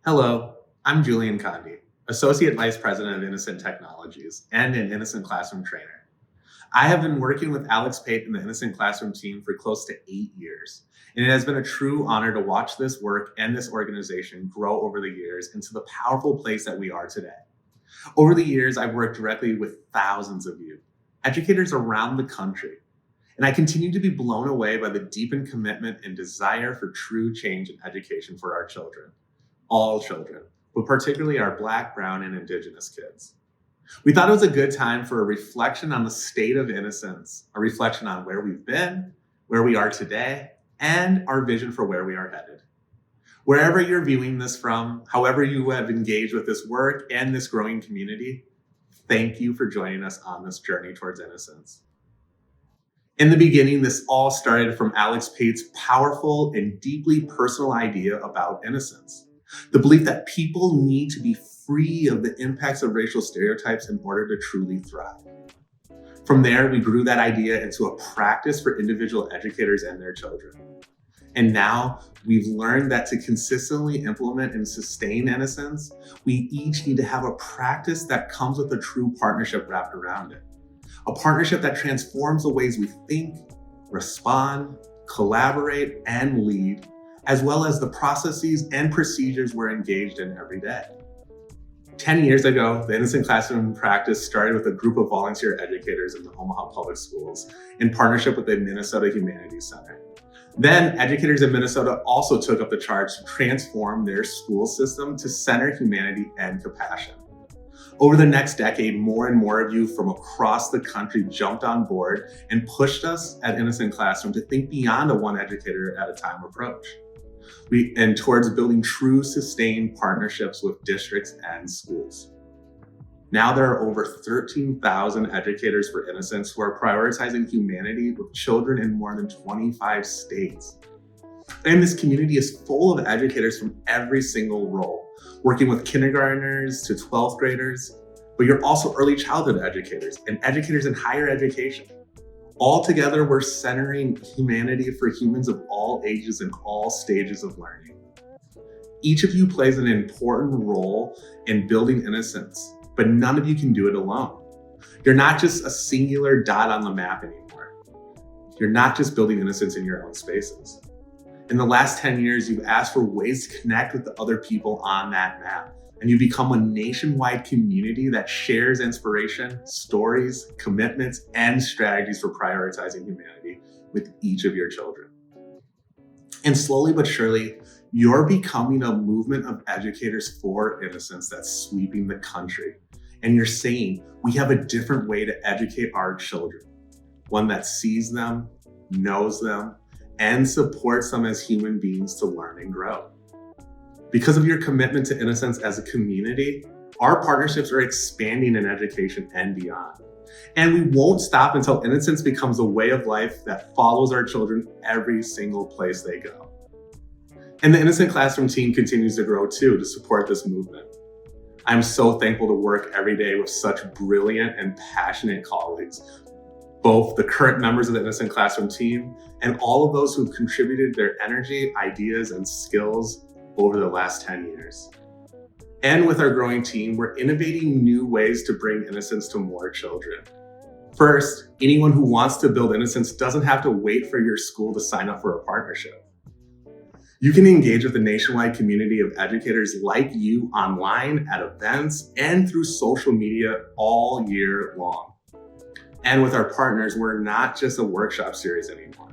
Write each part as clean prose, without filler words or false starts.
Hello, I'm Julian Condi, Associate Vice President of Innocent Technologies and an Innocent Classroom trainer. I have been working with Alex Pate and the Innocent Classroom team for close to 8 years, and it has been a true honor to watch this work and this organization grow over the years into the powerful place that we are today. Over the years, I've worked directly with thousands of you, educators around the country, and I continue to be blown away by the deepened commitment and desire for true change in education for our children, all children, but particularly our Black, Brown, and Indigenous kids. We thought it was a good time for a reflection on the state of innocence, a reflection on where we've been, where we are today, and our vision for where we are headed. Wherever you're viewing this from, however you have engaged with this work and this growing community, thank you for joining us on this journey towards innocence. In the beginning, this all started from Alex Pate's powerful and deeply personal idea about innocence. The belief that people need to be free of the impacts of racial stereotypes in order to truly thrive. From there, we grew that idea into a practice for individual educators and their children. And now we've learned that to consistently implement and sustain innocence, we each need to have a practice that comes with a true partnership wrapped around it. A partnership that transforms the ways we think, respond, collaborate, and lead, as well as the processes and procedures we're engaged in every day. 10 years ago, the Innocent Classroom practice started with a group of volunteer educators in the Omaha Public Schools in partnership with the Minnesota Humanities Center. Then, educators in Minnesota also took up the charge to transform their school system to center humanity and compassion. Over the next decade, more and more of you from across the country jumped on board and pushed us at Innocent Classroom to think beyond a one educator at a time approach. And towards building true sustained partnerships with districts and schools. Now there are over 13,000 educators for innocence who are prioritizing humanity with children in more than 25 states. And this community is full of educators from every single role, working with kindergartners to 12th graders, but you're also early childhood educators and educators in higher education. All together, we're centering humanity for humans of all ages and all stages of learning. Each of you plays an important role in building innocence, but none of you can do it alone. You're not just a singular dot on the map anymore. You're not just building innocence in your own spaces. In the last 10 years, you've asked for ways to connect with the other people on that map. And you become a nationwide community that shares inspiration, stories, commitments, and strategies for prioritizing humanity with each of your children. And slowly but surely, you're becoming a movement of educators for innocence that's sweeping the country. And you're saying, we have a different way to educate our children, one that sees them, knows them, and supports them as human beings to learn and grow. Because of your commitment to innocence as a community, our partnerships are expanding in education and beyond. And we won't stop until innocence becomes a way of life that follows our children every single place they go. And the Innocent Classroom team continues to grow too to support this movement. I'm so thankful to work every day with such brilliant and passionate colleagues, both the current members of the Innocent Classroom team and all of those who've contributed their energy, ideas, and skills over the last 10 years. And with our growing team, we're innovating new ways to bring innocence to more children. First, anyone who wants to build innocence doesn't have to wait for your school to sign up for a partnership. You can engage with the nationwide community of educators like you online, at events, and through social media all year long. And with our partners, we're not just a workshop series anymore.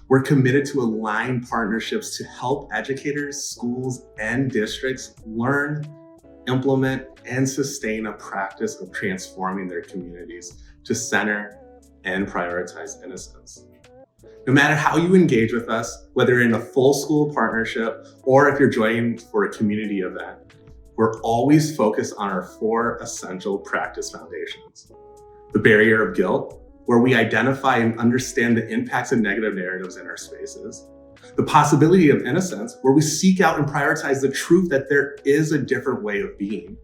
We're committed to align partnerships to help educators, schools, and districts learn, implement, and sustain a practice of transforming their communities to center and prioritize innocence. No matter how you engage with us, whether in a full school partnership or if you're joining for a community event, we're always focused on our 4 essential practice foundations. The barrier of guilt, where we identify and understand the impacts of negative narratives in our spaces. The possibility of innocence, where we seek out and prioritize the truth that there is a different way of being.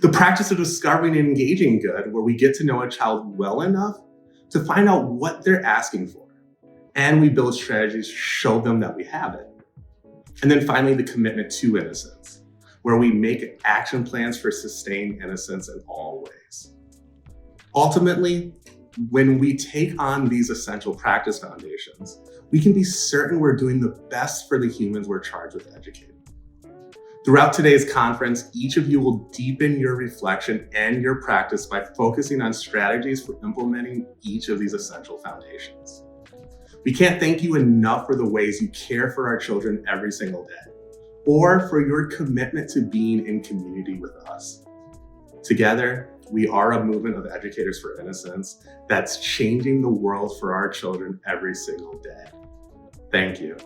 The practice of discovering and engaging good, where we get to know a child well enough to find out what they're asking for. And we build strategies to show them that we have it. And then finally, the commitment to innocence, where we make action plans for sustained innocence in all ways. Ultimately, when we take on these essential practice foundations, we can be certain we're doing the best for the humans we're charged with educating. Throughout today's conference, each of you will deepen your reflection and your practice by focusing on strategies for implementing each of these essential foundations. We can't thank you enough for the ways you care for our children every single day, or for your commitment to being in community with us. Together, we are a movement of educators for innocence that's changing the world for our children every single day. Thank you.